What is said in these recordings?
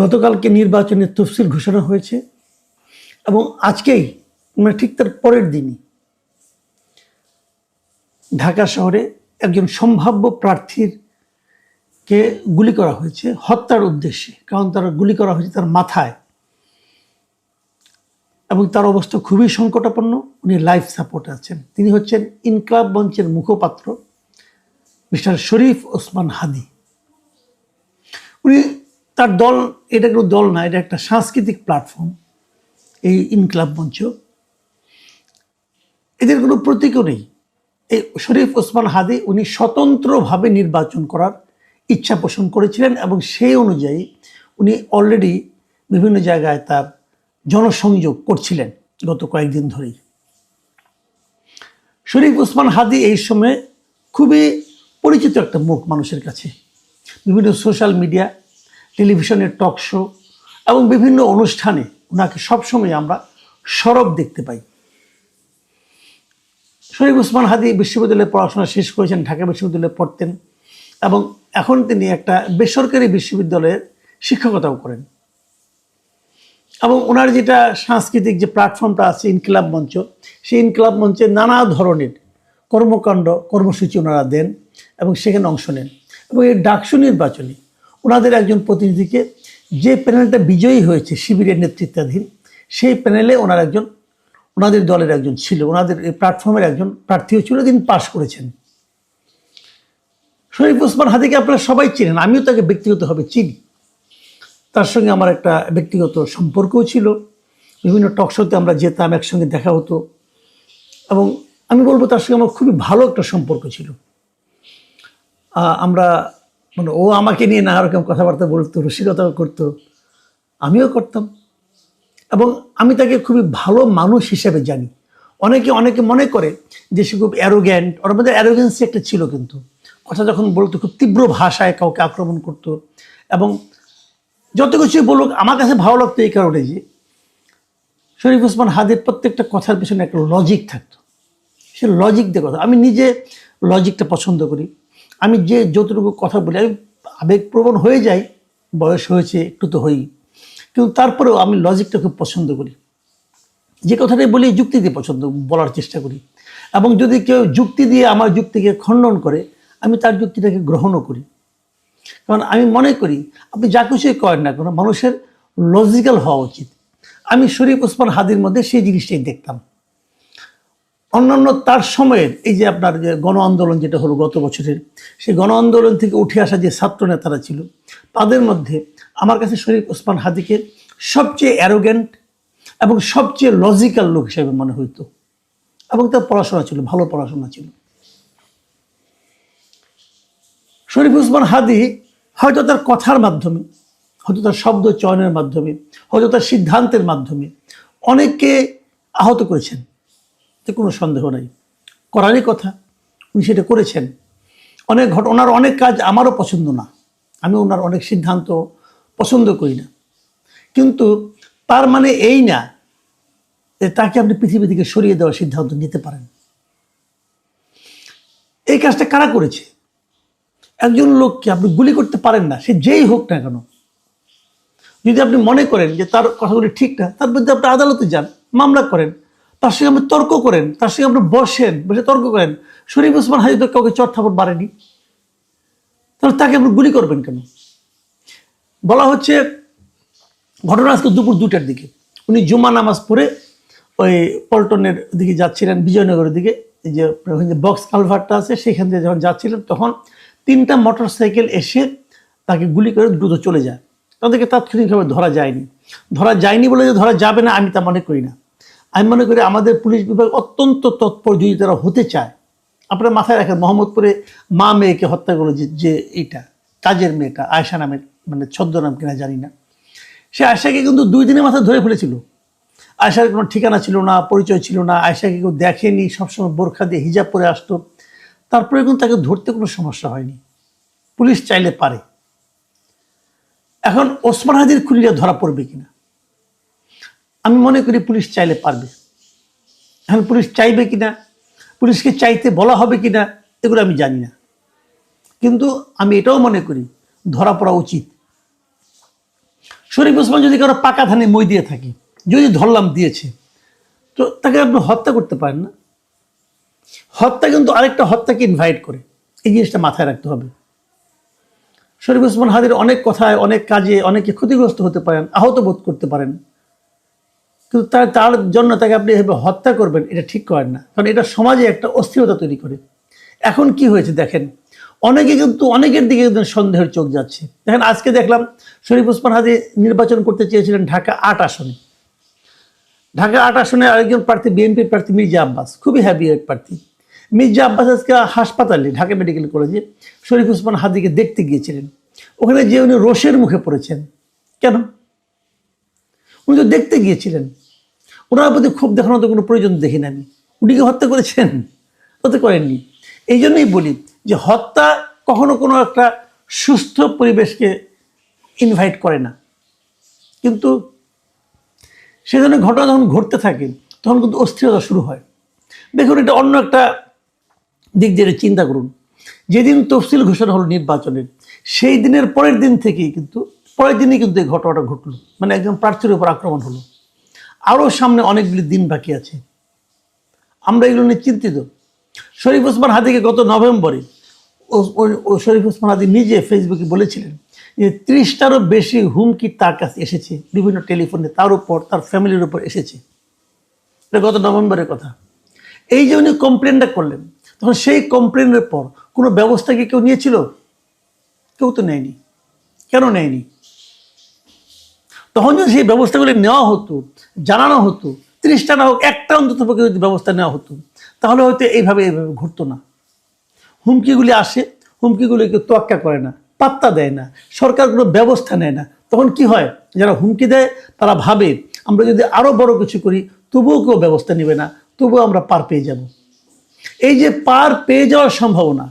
গতকালকে নির্বাচনের তফসিল ঘোষণা হয়েছে এবং আজকেই মানে ঠিক তার পরের দিনই ঢাকা শহরে একজন সম্ভাব্য প্রার্থীর কে গুলি করা হয়েছে হত্যার উদ্দেশ্যে। কারণ তার গুলি করা হয়েছে তার মাথায় এবং তার অবস্থা খুবই সংকটাপন্ন। উনি লাইফ সাপোর্টে আছেন। তিনি হচ্ছেন ইনকলাব মঞ্চের মুখপাত্র মিস্টার শরীফ ওসমান হাদি। উনি তার দল, এটা কোনো দল না, এটা একটা সাংস্কৃতিক প্ল্যাটফর্ম। এই ইনকলাব মঞ্চ, এদের কোনো প্রতীকও নেই। এই শরীফ ওসমান হাদি উনি স্বতন্ত্রভাবে নির্বাচন করার ইচ্ছা পোষণ করেছিলেন এবং সেই অনুযায়ী উনি অলরেডি বিভিন্ন জায়গায় তার জনসংযোগ করছিলেন গত কয়েকদিন ধরেই। শরীফ ওসমান হাদি এই সময় খুবই পরিচিত একটা মুখ মানুষের কাছে। বিভিন্ন সোশ্যাল মিডিয়া, টেলিভিশনের টক শো এবং বিভিন্ন অনুষ্ঠানে ওনাকে সবসময় আমরা সরব দেখতে পাই। শরীফ ওসমান হাদি বিশ্ববিদ্যালয়ে পড়াশোনা শেষ করেছেন, ঢাকা বিশ্ববিদ্যালয়ে পড়তেন এবং এখন তিনি একটা বেসরকারি বিশ্ববিদ্যালয়ের শিক্ষকতাও করেন। এবং ওনার যেটা সাংস্কৃতিক যে প্ল্যাটফর্মটা আছে ইনকিলাব মঞ্চ, সেই ইনকিলাব মঞ্চে নানা ধরনের কর্মকাণ্ড কর্মসূচি ওনারা দেন এবং সেখানে অংশ নেন। এবং এই ডাকসু নির্বাচনে ওনাদের একজন প্রতিনিধিকে, যে প্যানেলটা বিজয়ী হয়েছে শিবিরের নেতৃত্বাধীন, সেই প্যানেলে ওনাদের দলের একজন ছিল, ওনাদের এই প্ল্যাটফর্মের একজন প্রার্থীও ছিল, তিনি পাশ করেছেন। শরীফ ওসমান হাদিকে আপনারা সবাই চিনেন, আমিও তাকে ব্যক্তিগতভাবে চিনি। তার সঙ্গে আমার একটা ব্যক্তিগত সম্পর্কও ছিল। বিভিন্ন টক শোতে আমরা যেতাম, একসঙ্গে দেখা হতো এবং আমি বলবো তার সঙ্গে আমার খুবই ভালো একটা সম্পর্ক ছিল। আমরা মানে ও আমাকে নিয়ে নানা রকম কথাবার্তা বলতো, রসিকতাও করতো, আমিও করতাম এবং আমি তাকে খুবই ভালো মানুষ হিসেবে জানি। অনেকে মনে করে যে সে খুব অ্যারোগ্যান্ট, ওর মধ্যে অ্যারোগেন্সি একটা ছিল, কিন্তু কথা যখন বলতো খুব তীব্র ভাষায় কাউকে আক্রমণ করতো। এবং যত কিছুই বলুক আমার কাছে ভালো লাগতো এই কারণে যে শরীফ ওসমান হাদির প্রত্যেকটা কথার পিছনে একটা লজিক থাকতো। সে লজিক দিয়ে কথা, আমি নিজে লজিকটা পছন্দ করি। আমি যে যতটুকু কথা বলি আমি আবেগপ্রবণ হয়ে যাই, বয়স হয়েছে একটু তো হই, কিন্তু তারপরেও আমি লজিকটা খুব পছন্দ করি। যে কথাটাই বলি যুক্তি দিয়ে বলার চেষ্টা করি এবং যদি কেউ যুক্তি দিয়ে আমার যুক্তিকে খণ্ডন করে আমি তার যুক্তিটাকে গ্রহণও করি। কারণ আমি মনে করি আপনি যা কিছুই করেন না কোনো, মানুষের লজিক্যাল হওয়া উচিত। আমি শরীফ ওসমান হাদির মধ্যে সেই জিনিসটাই দেখতাম। অন্যান্য তার সময়ের এই যে আপনার যে গণ আন্দোলন যেটা হলো গত বছরের, সেই গণ আন্দোলন থেকে উঠে আসা যে ছাত্র নেতারা ছিল, তাদের মধ্যে আমার কাছে শরীফ ওসমান হাদিকে সবচেয়ে অ্যারোগ্যান্ট এবং সবচেয়ে লজিক্যাল লোক হিসেবে মনে হইতো। এবং তার পড়াশোনা ছিল, ভালো পড়াশোনা ছিল। শরীফ ওসমান হাদি হয়তো তার কথার মাধ্যমে, হয়তো তার শব্দ চয়নের মাধ্যমে, হয়তো তার সিদ্ধান্তের মাধ্যমে অনেককে আহত করেছেন, এতে কোনো সন্দেহ নাই। করারই কথা, উনি সেটা করেছেন। ওনার অনেক কাজ আমারও পছন্দ না, আমি ওনার অনেক সিদ্ধান্ত পছন্দ করি না, কিন্তু তার মানে এই না যে তাকে আপনি পৃথিবী থেকে সরিয়ে দেওয়ার সিদ্ধান্ত নিতে পারেন। এই কাজটা কারা করেছে? একজন লোককে আপনি গুলি করতে পারেন না, সে যেই হোক না কেন। যদি আপনি মনে করেন যে তার কথাগুলি ঠিক না, তার বিরুদ্ধে আপনি আদালতে যান, মামলা করেন, তার সঙ্গে আপনি তর্ক করেন, তার সঙ্গে আপনি বসে তর্ক করেন। শরীফ ওসমান হাদি তো কাউকে চড়-থাপড় মারেনি, তাহলে তাকে আপনি গুলি করবেন কেন? বলা হচ্ছে ঘটনা আজকে দুপুর 2টার দিকে উনি জুমা নামাজ পড়ে ওই পল্টনের দিকে যাচ্ছিলেন, বিজয়নগরের দিকে, এই যে বক্স কালভারটা আছে সেখান থেকে যখন যাচ্ছিলেন তখন 3টা মোটরসাইকেল এসে তাকে গুলি করে দ্রুত চলে যায়। তাদেরকে তাৎক্ষণিকভাবে ধরা যায়নি বলে যে ধরা যাবে না আমি তা মনে করি না। আমি মনে করি আমাদের পুলিশ বিভাগ অত্যন্ত তৎপর যদি তারা হতে চায়। আপনারা মাথায় রাখেন, মোহাম্মদপুরে মা মেয়েকে হত্যা করলো যে এইটা কাজের মেয়েটা আয়েশা নামের, মানে ছদ্মনাম কিনা জানি না, সে আয়েশাকে কিন্তু 2 দিনের মাথায় ধরে ফেলেছিল। আয়েশার কোনো ঠিকানা ছিল না, পরিচয় ছিল না, আয়েশাকে কেউ দেখেনি, সবসময় বোরখা দিয়ে হিজাব পরে আসতো। তারপরে কিন্তু তাকে ধরতে কোনো সমস্যা হয়নি, পুলিশ চাইলে পারে। এখন ওসমান হাদির খুনিরা ধরা পড়বে কিনা, আমি মনে করি পুলিশ চাইলে পারবে। এখন পুলিশ চাইবে কিনা, পুলিশকে চাইতে বলা হবে কিনা, এগুলো আমি জানি না, কিন্তু আমি এটাও মনে করি ধরা পড়া উচিত। শরীফ ওসমান যদি কারো পাকা ধানে মই দিয়ে থাকে, যদি ধরলাম দিয়েছে, তো তাকে আপনি হত্যা করতে পারেন না। হত্যা কিন্তু আরেকটা হত্যাকে ইনভাইট করে, এই জিনিসটা মাথায় রাখতে হবে। শরীফ ওসমান হাদির অনেক কথায়, অনেক কাজে অনেকে ক্ষতিগ্রস্ত হতে পারেন, আহত বোধ করতে পারেন, কিন্তু তার জন্য তাকে আপনি এভাবে হত্যা করবেন, এটা ঠিক করেন না। কারণ এটা সমাজে একটা অস্থিরতা তৈরি করে। এখন কি হয়েছে দেখেন, অনেকে কিন্তু অনেকের দিকে কিন্তু সন্দেহের চোখ যাচ্ছে। দেখেন আজকে দেখলাম শরীফ ওসমান হাদি নির্বাচন করতে চেয়েছিলেন ঢাকা ৮ আসনে। ঢাকা ৮ আসনে আরেকজন প্রার্থী বিএনপির প্রার্থী মির্জা আব্বাস, খুবই হ্যাভি এক প্রার্থী। মির্জা আব্বাস আজকে হাসপাতালে, ঢাকা মেডিকেল কলেজে শরীফ ওসমান হাদিকে দেখতে গিয়েছিলেন। ওখানে যে উনি রোষের মুখে পড়েছেন। কেন? উনি তো দেখতে গিয়েছিলেন, ওনার প্রতি ক্ষোভ দেখানোর তো কোনো প্রয়োজন দেখি না আমি। উনি কি হত্যা করেছেন? হতে করেননি। এই জন্যই বলি যে হত্যা কখনো কোনো একটা সুস্থ পরিবেশকে ইনভাইট করে না। কিন্তু সে ধরনের ঘটনা যখন ঘটতে থাকে তখন কিন্তু অস্থিরতা শুরু হয়। দেখুন, এটা অন্য একটা দিক দিয়ে চিন্তা করুন। যেদিন তফসিল ঘোষণা হলো নির্বাচনের, সেই দিনের পরের দিনই কিন্তু এই ঘটনাটা ঘটলো। মানে একজন প্রার্থীর উপর আক্রমণ হলো। আরও সামনে অনেকগুলি দিন বাকি আছে, আমরা এগুলো নিয়ে চিন্তিত। শরীফ ওসমান হাদিকে গত নভেম্বরে শরীফ ওসমান হাদি নিজে ফেসবুকে বলেছিলেন যে 30টারও বেশি হুমকি তার কাছে এসেছে, বিভিন্ন টেলিফোনে, তার উপর, তার ফ্যামিলির উপর এসেছে। এটা গত নভেম্বরের কথা। এই যে উনি কমপ্লেনটা করলেন, তখন সেই কমপ্লেনের পর কোনো ব্যবস্থা কি কেউ নিয়েছিল? কেউ তো নেয়নি। কেন নেয়নি? তখন যদি সেই ব্যবস্থাগুলি নেওয়া হতো, জানানো হতো, 30টা না হোক, একটা অন্তত যদি ব্যবস্থা নেওয়া হতো, তাহলে হয়তো এইভাবে ঘটতো না। হুমকিগুলি আসে, হুমকিগুলি কেউ তোয়াক্কা করে না, পাত্তা দেয় না, সরকার কোনো ব্যবস্থা নেয় না। তখন কি হয়, যারা হুমকি দেয় তারা ভাবে আমরা যদি আরও বড় কিছু করি তবুও কেউ ব্যবস্থা নেবে না, তবুও আমরা পার পেয়ে যাব। এই যে পার পেয়ে যাওয়ার সম্ভাবনা,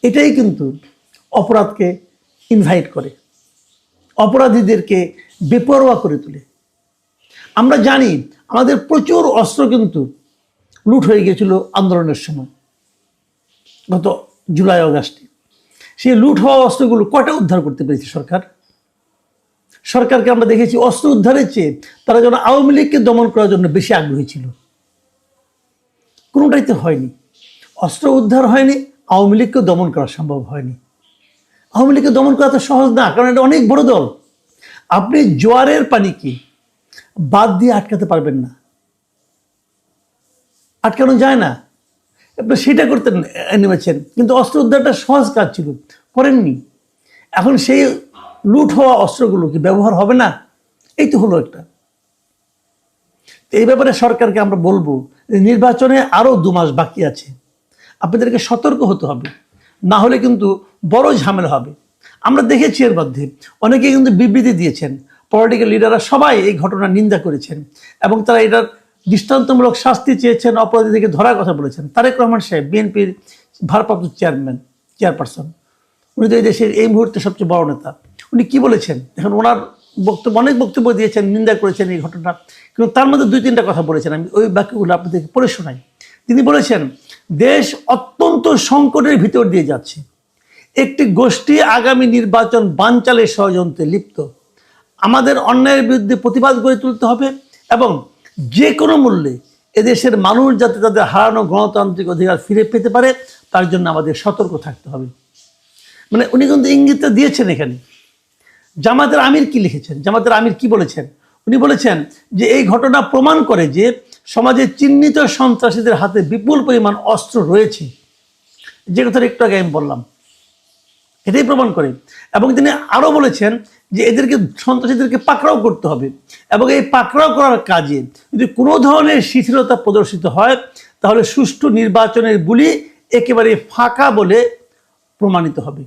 এটাই কিন্তু অপরাধকে ইনভাইট করে, অপরাধীদেরকে বেপরোয়া করে তোলে। আমরা জানি আমাদের প্রচুর অস্ত্র কিন্তু লুট হয়ে গিয়েছিল আন্দোলনের সময়, গত জুলাই আগস্টে। সেই লুট হওয়া অস্ত্রগুলো কয়টা উদ্ধার করতে পেরেছে সরকারকে আমরা দেখেছি অস্ত্র উদ্ধারের চেয়ে তারা যেন আওয়ামী লীগকে দমন করার জন্য বেশি আগ্রহী ছিল। কোনোটাই তো হয়নি। অস্ত্র উদ্ধার হয়নি, আওয়ামী লীগকে দমন করা সম্ভব হয়নি। আওয়ামী লীগকে দমন করা তো সহজ না, কারণ এটা অনেক বড় দল। আপনি জোয়ারের পানিকে বাদ দিয়ে আটকাতে পারবেন না, আটকানো যায় না। আপনি সেটা করতে নেমেছেন, কিন্তু অস্ত্র উদ্ধারটা সহজ কাজ ছিল, করেননি। এখন সেই লুট হওয়া অস্ত্রগুলো কি ব্যবহার হবে না? এই তো হলো একটা। এই ব্যাপারে সরকারকে আমরা বলবো যে নির্বাচনে আরও 2 মাস বাকি আছে, আপনাদেরকে সতর্ক হতে হবে, না হলে কিন্তু বড় ঝামেলা হবে। আমরা দেখেছি এর মধ্যে অনেকে কিন্তু বিবৃতি দিয়েছেন, পলিটিক্যাল লিডাররা সবাই এই ঘটনার নিন্দা করেছেন এবং তারা এটার দৃষ্টান্তমূলক শাস্তি চেয়েছেন, অপরাধীদেরকে ধরার কথা বলেছেন। তারেক রহমান সাহেব, বিএনপির ভারপ্রাপ্ত চেয়ারপারসন, উনি তো এই দেশের এই মুহূর্তে সবচেয়ে বড় নেতা, উনি কি বলেছেন এখন? ওনার অনেক বক্তব্য দিয়েছেন, নিন্দা করেছেন এই ঘটনা, কিন্তু তার মধ্যে 2-3টা কথা বলেছেন, আমি ওই বাক্যগুলো আপনাদেরকে পড়ে শোনাই। তিনি বলেছেন, দেশ অত্যন্ত সংকটের ভিতর দিয়ে যাচ্ছে, একটি গোষ্ঠী আগামী নির্বাচন বানচালের ষড়যন্ত্রে লিপ্ত। আমাদের অন্যায়ের বিরুদ্ধে প্রতিবাদ গড়ে তুলতে হবে এবং যে কোনো মূল্যে এদেশের মানুষ যাতে তাদের হারানো গণতান্ত্রিক অধিকার ফিরে পেতে পারে তার জন্য আমাদের সতর্ক থাকতে হবে। মানে উনি কিন্তু ইঙ্গিতটা দিয়েছেন এখানে। জামাতের আমির কি লিখেছেন, জামাতের আমির কি বলেছেন? উনি বলেছেন যে এই ঘটনা প্রমাণ করে যে সমাজে চিহ্নিত সন্ত্রাসীদের হাতে বিপুল পরিমাণ অস্ত্র রয়েছে, যে কথাটা একটু আগে আমি বললাম, এটাই প্রমাণ করে। এবং তিনি আরও বলেছেন যে সন্ত্রাসীদেরকে পাকড়াও করতে হবে এবং এই পাকড়াও করার কাজে যদি কোনো ধরনের শিথিলতা প্রদর্শিত হয় তাহলে সুষ্ঠু নির্বাচনের বুলি একেবারে ফাঁকা বলে প্রমাণিত হবে।